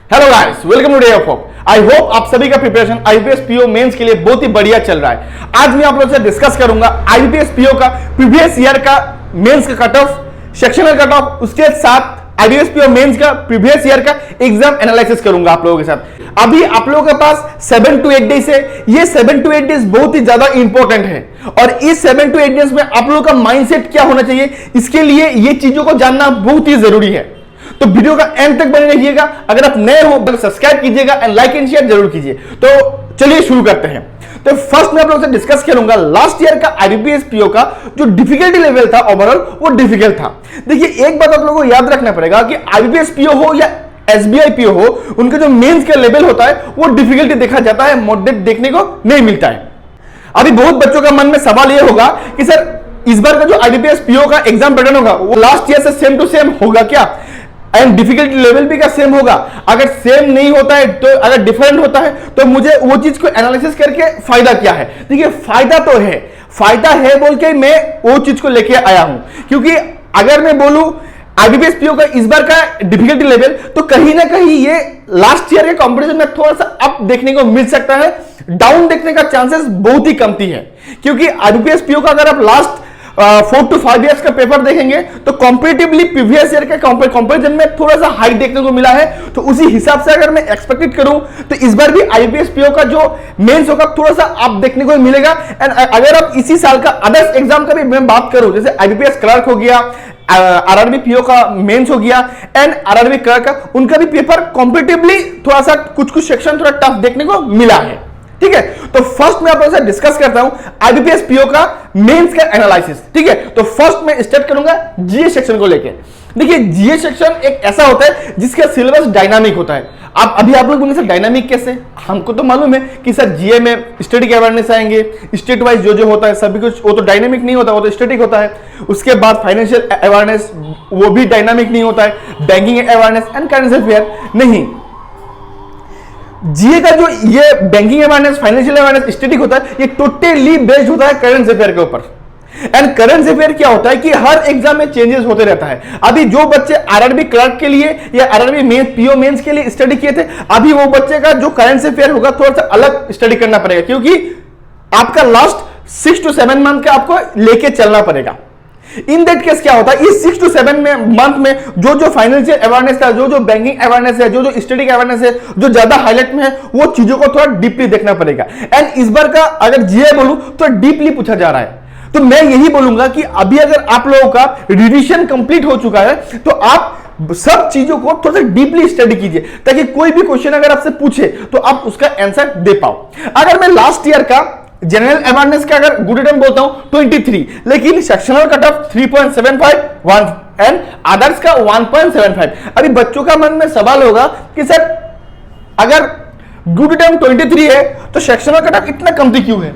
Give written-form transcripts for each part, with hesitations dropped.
Hello guys, welcome to day of hope. I hope आप सभी का प्रिपरेशन आईबीपीएस पीओ मेंस के लिए बहुत ही बढ़िया चल रहा है। आज मैं आप लोगों से डिस्कस करूंगा आईबीपीएस पीओ का प्रीवियस ईयर का मेंस का cut off, sectional cut off, उसके साथ आईबीपीएस पीओ मेंस का प्रीवियस ईयर का एग्जाम एनालिसिस करूंगा आप लोगों के साथ। अभी आप लोगों के पास 7 to 8 डेज है। ये 7 to 8 डेज बहुत ही ज्यादा इंपॉर्टेंट है और इस 7 to 8 डेज में आप लोगों का माइंडसेट क्या होना चाहिए, इसके लिए ये चीजों को जानना बहुत ही जरूरी है। तो वीडियो का एंड तक बने रहिएगा। अगर आप नए हो तो सब्सक्राइब कीजिएगा एंड लाइक एंड शेयर जरूर कीजिए। तो चलिए शुरू करते हैं। तो फर्स्ट मैं आप लोगों से डिस्कस करूंगा लास्ट ईयर का आईबीपीएस पीओ का जो डिफिकल्टी लेवल था ओवरऑल, वो डिफिकल्ट था। देखिए एक बात आप लोगों को याद रखना पड़ेगा कि आईबीपीएस पीओ हो या एसबीआई पीओ हो, उनका जो मेंस का लेवल होता है वो डिफिकल्टी देखा जाता है, मॉडरेट देखने को नहीं मिलता है। अभी बहुत बच्चों का मन में सवाल यह होगा कि सर इस बार का जो आईबीपीएस पीओ का एग्जाम पैटर्न होगा वो लास्ट ईयर से सेम टू सेम होगा क्या, एंड डिफिकल्टी लेवल भी का सेम होगा? अगर सेम नहीं होता है तो, अगर डिफरेंट होता है तो मुझे वो चीज को एनालिसिस करके फायदा क्या है? देखिए फायदा तो है, फायदा है बोल के मैं वो चीज को लेके आया हूं। क्योंकि अगर मैं बोलूं आईबीपीएस पीओ का इस बार का डिफिकल्टी लेवल, तो कहीं ना कहीं ये लास्ट ईयर के कंपटीशन में थोड़ा सा अप देखने को मिल सकता है, डाउन देखने का चांसेस बहुत ही कमती है। क्योंकि आईबीपीएस पीओ का अगर आप लास्ट 4 to 5 इयर्स का पेपर देखेंगे तो कंपैरेटिवली प्रीवियस ईयर के कंपैरिजन में थोड़ा सा हाई देखने को मिला है। तो उसी हिसाब से अगर मैं एक्सपेक्टेड करूं तो इस बार भी आईबीपीएस पीओ का जो मेंस होगा थोड़ा सा अप देखने को मिलेगा। एंड अगर आप इसी साल का अदर्स एग्जाम का भी मैं बात करूं, जैसे आईबीपीएस क्लर्क हो गया, आरआरबी पीओ का मेंस हो गया एंड आरआरबी क्लर्क का, उनका भी पेपर कंपैरेटिवली थोड़ा सा कुछ सेक्शन थोड़ा टफ देखने को मिला है। ठीक है, तो फर्स्ट मैं आप लोगों से डिस्कस करता हूं आईबीपीएस पीओ का मेंस का एनालिसिस। ठीक है, तो फर्स्ट मैं स्टार्ट करूंगा जीए सेक्शन को लेके। देखिए जीए सेक्शन एक ऐसा होता है जिसका सिलेबस डायनामिक होता है। आप लोग बोलेंगे सर डायनामिक कैसे? हमको तो मालूम है कि सर जीए में स्टैटिक अवेयरनेस आएंगे, स्टेट वाइज जो होता है सभी कुछ, वो तो डायनामिक नहीं होता, वो तो स्टैटिक होता है। उसके बाद फाइनेंशियल अवेयरनेस, वो भी डायनामिक नहीं होता है। Banking awareness and current affair नहीं। जीए का जो ये banking awareness, financial awareness, static होता है, ये टोटली बेस्ड होता है करंट अफेयर के ऊपर। एंड करंट अफेयर क्या होता है कि हर एग्जाम में चेंजेस होते रहता है। अभी जो बच्चे आरआरबी क्लर्क के लिए या आरआरबी मेंस पीओ मेंस के लिए स्टडी किए थे, अभी वो बच्चे का जो करंट अफेयर होगा थोड़ा सा अलग स्टडी करना पड़ेगा, क्योंकि आपका लास्ट 6 to 7 मंथ का आपको लेके चलना पड़ेगा। इन दैट केस क्या होता है, इस 6 to 7 मंथ में जो फाइनेंशियल अवेयरनेस था, जो बैंकिंग अवेयरनेस है, जो स्टैटिक अवेयरनेस है, जो ज्यादा हाईलाइट में है, वो चीजों को थोड़ा डीपली देखना पड़ेगा। एंड इस बार का अगर जीए बोलूं तो डीपली पूछा जा रहा है। तो मैं यही बोलूंगा कि अभी अगर आप लोगों का रिविजन कंप्लीट हो चुका है तो आप सब चीजों को थोड़ा सा डीपली स्टडी कीजिए, ताकि कोई भी क्वेश्चन अगर आपसे पूछे तो आप उसका आंसर दे पाओ। अगर मैं लास्ट ईयर का जनरल अवेयरनेस का अगर गुड रिटर्न बोलता हूं 23, लेकिन sectional cut off 3.75 1 and others का 1.75। अभी बच्चों का मन में सवाल होगा कि सर अगर गुड रिटर्न 23 है तो सेक्शनल कट ऑफ इतना कमती क्यों है?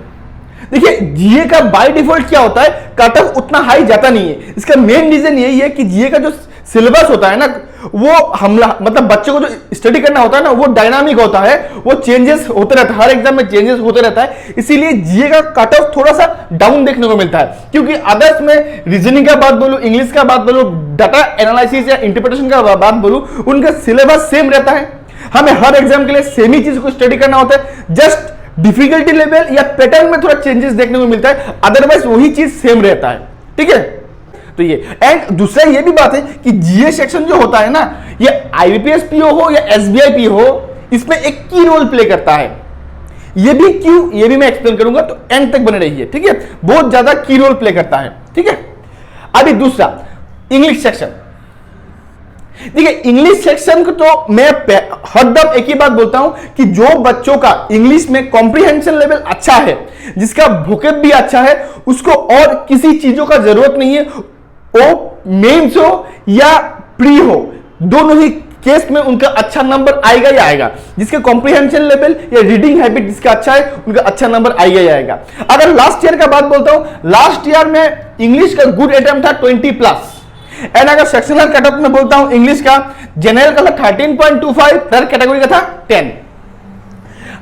देखिए जीए का बाय डिफॉल्ट क्या होता है, कट ऑफ उतना हाई जाता नहीं है। इसका मेन रीजन यही है कि जीए का जो सिलेबस होता है ना, वो हमला मतलब बच्चों को जो स्टडी करना होता है ना, वो डायनामिक होता है, वो चेंजेस होते रहता है, हर एग्जाम में चेंजेस होते रहता है। इसीलिए जीए का कट ऑफ थोड़ा सा डाउन देखने को मिलता है। क्योंकि अदर्स में रीजनिंग का बात बोलूं, इंग्लिश का बात बोलूं, डाटा एनालिसिस या इंटरप्रिटेशन का बात बोलूं, उनका सिलेबस सेम रहता है। हमें हर एग्जाम के लिए सेम ही चीज को स्टडी करना होता है, जस्ट डिफिकल्टी लेवल या पैटर्न में थोड़ा चेंजेस देखने को मिलता है, अदरवाइज वही चीज सेम रहता है। ठीक है, तो ये एंड दूसरा ये भी बात है कि जीए सेक्शन जो होता है ना, ये आईबीपीएस पीओ हो या एसबीआई पीओ हो, इसमें एक की रोल प्ले करता है। ये भी क्यों, ये भी मैं एक्सप्लेन करूंगा, तो एंड तक बने रहिए। ठीक है, बहुत ज्यादा की रोल प्ले करता है। ठीक है, अभी दूसरा इंग्लिश सेक्शन। देखिए इंग्लिश सेक्शन को तो मैं हरदम एक ही बात बोलता हूं कि जो बच्चों का इंग्लिश में कॉम्प्रिहेंशन लेवल अच्छा है, जिसका वोकैब भी अच्छा है, उसको और किसी चीजों का जरूरत नहीं है। वो मेंस हो या प्री हो, दोनों ही केस में उनका अच्छा नंबर आएगा ही आएगा। जिसका कॉम्प्रिहेंशन लेवल या रीडिंग हैबिट जिसका अच्छा है, उनका अच्छा नंबर आएगा ही आएगा। अगर लास्ट ईयर का बात बोलता हूं, लास्ट ईयर में इंग्लिश का गुड अटेम्प्ट था 20+। एंड अगर सेक्शनल कटअप में बोलता हूं, इंग्लिश का जनरल का था 13.25, हर कैटेगरी का था 10।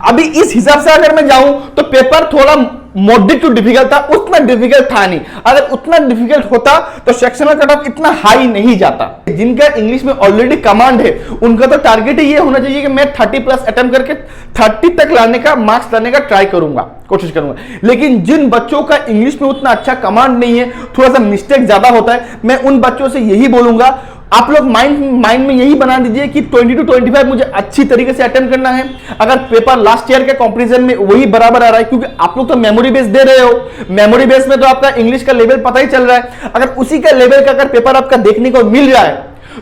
अभी इस हिसाब से अगर मैं जाऊं तो पेपर थोड़ा मॉडरेट टू डिफिकल्ट था, उतना डिफिकल्ट था नहीं। अगर उतना डिफिकल्ट होता तो सेक्शनल कट ऑफ इतना हाई नहीं जाता। जिनका इंग्लिश में ऑलरेडी कमांड है उनका तो टारगेट ही ये होना चाहिए कि मैं 30 प्लस अटेम्प्ट करके 30 तक लाने का, मार्क्स लाने का ट्राई करूंगा, कोशिश करूंगा। लेकिन जिन बच्चों का इंग्लिश में उतना अच्छा कमांड नहीं है, थोड़ा सा मिस्टेक ज्यादा होता है, मैं उन बच्चों से यही बोलूंगा, आप लोग माइंड में यही बना दीजिए कि 20 to 25 मुझे अच्छी तरीके से अटेम्प्ट करना है। अगर पेपर लास्ट ईयर के कंपैरिजन में वही बराबर आ रहा है, क्योंकि आप लोग तो मेमोरी बेस दे रहे हो, मेमोरी बेस में तो आपका इंग्लिश का लेवल पता ही चल रहा है। अगर उसी का लेवल का अगर पेपर आपका देखने को मिल रहा है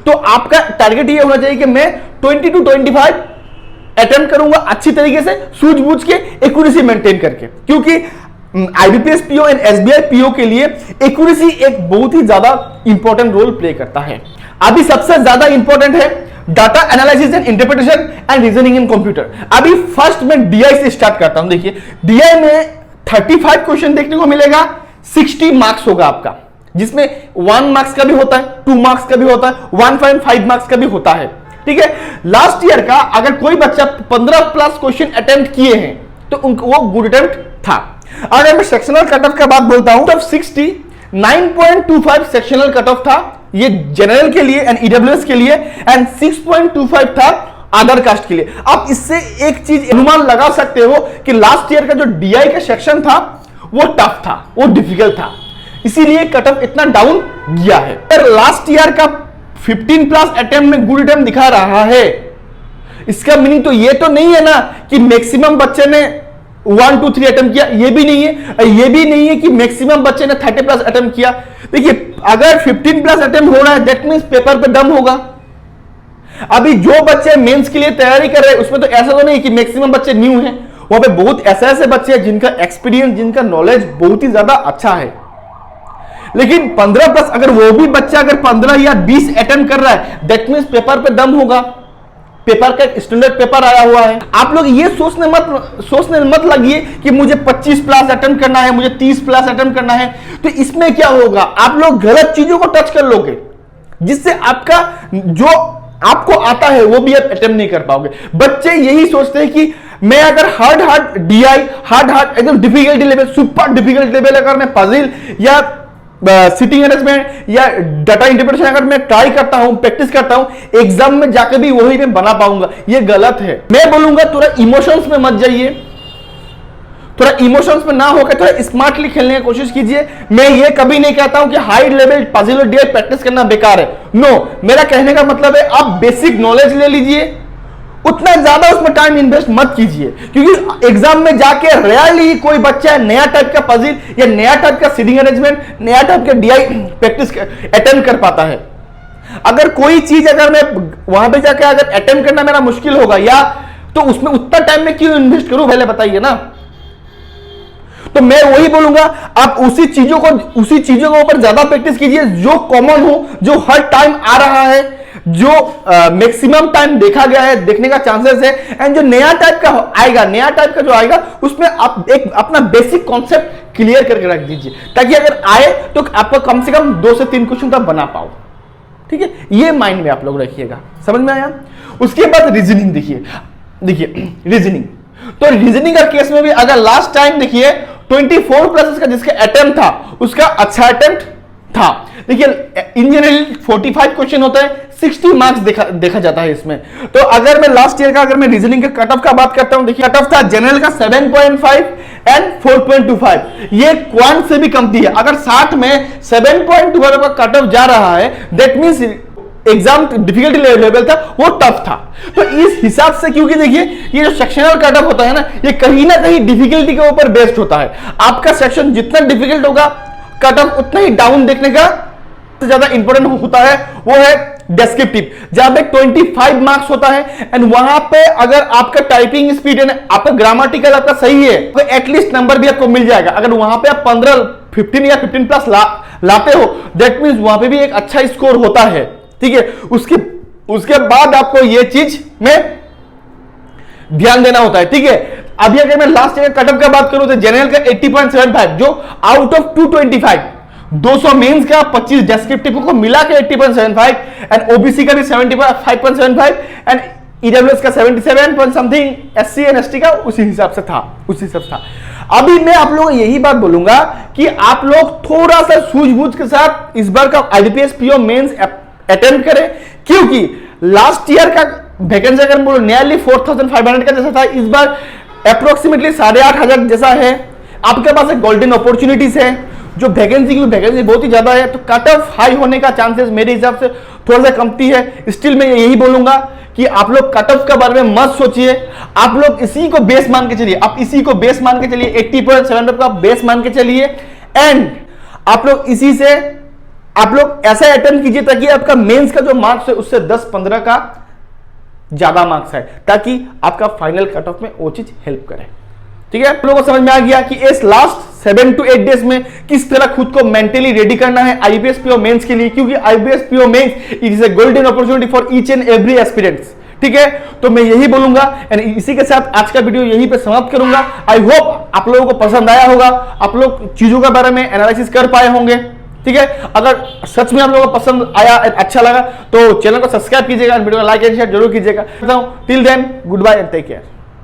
तो आपका टारगेट ये होना चाहिए कि मैं 20 to 25 अटेम्प्ट करूंगा अच्छी तरीके से, सूझबूझ के, एक्यूरेसी मेंटेन करके। क्योंकि IBPS PO and SBI PO के लिए एक्यूरेसी एक बहुत ही ज्यादा इंपॉर्टेंट रोल प्ले करता है। अभी सबसे ज्यादा इंपॉर्टेंट है data analysis and interpretation and reasoning in computer. अभी फर्स्ट मैं डीआई से स्टार्ट करता हूं। देखिए, डीआई में 35 क्वेश्चन देखने को मिलेगा, 60 मार्क्स होगा आपका, जिसमें 1 मार्क्स का भी होता है, 2 मार्क्स का भी होता है, 1.5 मार्क्स का भी होता है। ठीक है, लास्ट ईयर का अगर कोई बच्चा 15 प्लस क्वेश्चन अटेम्प्ट किए हैं तो उनको वो गुड अटेम्प्ट था। अगर मैं सेक्शनल कट ऑफ का बात बोलता हूं तो 69.25 सेक्शनल कट ऑफ था, ये जनरल के लिए एंड ईडब्ल्यूएस के लिए, एंड 6.25 था अदर कास्ट के लिए। आप इससे एक चीज अनुमान लगा सकते हो कि लास्ट ईयर का जो डीआई का सेक्शन था वो टफ था, वो डिफिकल्ट था, इसीलिए कट ऑफ इतना डाउन गया है। लास्ट ईयर का 15 प्लस अटेम्प्ट में गुड अटेम्प्ट दिखा रहा है, इसका मीनिंग तो ये तो नहीं है ना कि मैक्सिमम बच्चे ने 1 2 3 अटेम्प्ट किया, ये भी नहीं है। ये भी नहीं है कि मैक्सिमम बच्चे ने 30 प्लस अटेम्प्ट किया। देखिए, अगर 15 प्लस अटेम्प्ट हो रहा है दैट मींस पेपर पे दम होगा। अभी जो बच्चे मेंस के लिए तैयारी कर रहे हैं उसमें तो ऐसा तो नहीं कि मैक्सिमम बच्चे न्यू हैं, वहां पे बहुत ऐसे बच्चे हैं जिनका एक्सपीरियंस, जिनका नॉलेज बहुत ही ज्यादा अच्छा है। लेकिन 15 प्लस अगर वो भी बच्चा अगर 15 या 20 अटेम्प्ट कर रहा है दैट मींस पेपर पे दम होगा, पेपर का स्टैंडर्ड पेपर आया हुआ है। आप लोग ये सोचने मत लगिए कि मुझे 25 प्लस अटेम्प्ट करना है, मुझे 30 प्लस अटेम्प्ट करना है, तो इसमें क्या होगा, आप लोग गलत चीजों को टच कर लोगे, जिससे आपका जो आपको आता है वो भी आप अटेम्प्ट नहीं कर पाओगे। बच्चे यही सोचते हैं कि मैं अगर हार्ड डीआई, हार्ड एकदम difficulty level, super difficult level अगर मैं पजल या सिटिंग अरेंजमेंट या डाटा इंटरप्रिटेशन अगर मैं ट्राई करता हूं, प्रैक्टिस करता हूं, एग्जाम में जाकर भी वही मैं बना पाऊंगा, ये गलत है। मैं बोलूंगा थोड़ा इमोशंस में मत जाइए, थोड़ा इमोशंस में ना होकर थोड़ा स्मार्टली खेलने की कोशिश कीजिए। मैं ये कभी नहीं कहता हूं कि हाई लेवल पजल और डीआई प्रैक्टिस करना बेकार है, नो। मेरा कहने का मतलब है आप बेसिक नॉलेज ले लीजिए, उतना ज्यादा उसमें टाइम इन्वेस्ट मत कीजिए, क्योंकि एग्जाम में जाके रेयरली कोई बच्चा नया टाइप का पजल या नया टाइप का सीटिंग अरेंजमेंट, नया टाइप का डीआई प्रैक्टिस अटेम्प्ट कर पाता है। अगर कोई चीज अगर मैं वहां पे जाके अगर अटेम्प्ट करना मेरा मुश्किल होगा या तो उसमें उतना टाइम में क्यों इन्वेस्ट करूं, पहले बताइए ना। तो मैं वही बोलूंगा, आप उसी चीजों के ऊपर ज्यादा प्रैक्टिस कीजिए जो कॉमन हो, जो हर टाइम आ रहा है, जो मैक्सिमम टाइम देखा गया है, देखने का चांसेस है, एंड जो नया टाइप का आएगा, नया टाइप का जो आएगा उसमें आप एक अपना बेसिक कॉन्सेप्ट क्लियर करके रख दीजिए, ताकि अगर आए तो आपको कम से कम 2 से 3 क्वेश्चन तक बना पाओ। ठीक है, ये माइंड में आप लोग रखिएगा। समझ में आया? उसके बाद रीजनिंग देखिए रीजनिंग, तो रीजनिंग का केस में भी अगर लास्ट टाइम देखिए 24 प्लस का जिसका अटेम्प्ट था उसका अच्छा अटेम्प्ट था। देखिए, इन जनरल 45 क्वेश्चन होता है, 60 मार्क्स देखा जाता है इसमें। तो अगर मैं लास्ट ईयर का अगर मैं रीजनिंग के कट ऑफ का बात करता हूं, देखिए कट ऑफ था जनरल का 7.5 एंड 4.25, ये क्वांट से भी कम थी। अगर 60 में 7.25 का कट ऑफ जा रहा है that means exam difficulty level था, वो टफ था। तो इस हिसाब से, क्योंकि देखिए ये जो सेक्शनल कट ऑफ होता है ना, ये कहीं ना कहीं डिफिकल्टी के ऊपर बेस्ड होता है। आपका सेक्शन जितना डिफिकल्ट होगा कट ऑफ उतना ही डाउन देखने का ज्यादा इंपॉर्टेंट होता है, वो है डेस्क्रिप्टिव, जहां पे 25 मार्क्स होता है। एंड वहां पे अगर आपका टाइपिंग स्पीड है, आपका ग्रामेटिकल आपका सही है, तो एटलीस्ट नंबर भी आपको मिल जाएगा। अगर वहां पे आप 15 या 15 प्लस लाते हो दैट मींस वहां पे भी एक अच्छा स्कोर होता है। ठीक है, उसके बाद आपको ये चीज में ध्यान देना होता है। ठीक है, अभी अगर मैं लास्ट ईयर कट ऑफ का बात करूं तो जनरल का 80.75 जो आउट ऑफ 225, 200 मेंस का 25 डेस्क्रिप्टिव को मिला के 80.75 एंड ओबीसी का भी 75.75 एंड ईडब्ल्यूएस का 77 point something, SC and ST का उसी हिसाब से था। अभी मैं आप लोगों को यही बात बोलूंगा कि आप लोग थोड़ा सा सूझबूझ के साथ इस बार का आईबीपीएस पीओ मेंस अटेम्प्ट करें, क्योंकि लास्ट ईयर का वैकेंसी अगर बोलो नियरली 4500 का जैसा था, इस बार अप्रोक्सीमेटली 8500 जैसा है। आपके पास एक गोल्डन अपॉर्चुनिटीज है, जो वैकेंसी बहुत ही ज्यादा है, तो कट ऑफ हाई होने का चांसेस मेरे हिसाब से थोड़ा सा कमती है। स्टिल मैं यही बोलूंगा कि आप लोग कट ऑफ के बारे में मत सोचिए, आप लोग इसी को बेस मान के चलिए, आप इसी को बेस मान के चलिए, 80.7 का बेस मान के चलिए, एंड आप लोग इसी से आप लोग ऐसा अटेम्प्ट कीजिए ताकि आपका मेंस का जो मार्क्स है उससे 10-15 का ज्यादा मार्क्स है, ताकि आपका फाइनल कट ऑफ में वो चीज हेल्प करे। ठीक है, आप लोगों को समझ में आ गया कि इस लास्ट 7 to 8 डेज में किस तरह खुद को मेंटली रेडी करना है आईबीपीएस पीओ मेंस के लिए, क्योंकि IBPS PO mains it is a golden opportunity for each and every aspirants. ठीक है, तो मैं यही बोलूंगा एंड इसी के साथ आज का वीडियो यहीं पे समाप्त करूंगा। आई होप आप लोगों को पसंद आया होगा, आप लोग चीजों के बारे में एनालिसिस कर पाए होंगे। ठीक है, अगर सच में आप लोगों को पसंद आया, अच्छा लगा, तो चैनल को सब्सक्राइब कीजिएगा, वीडियो को लाइक एंड शेयर जरूर कीजिएगा। Till then goodbye and take care.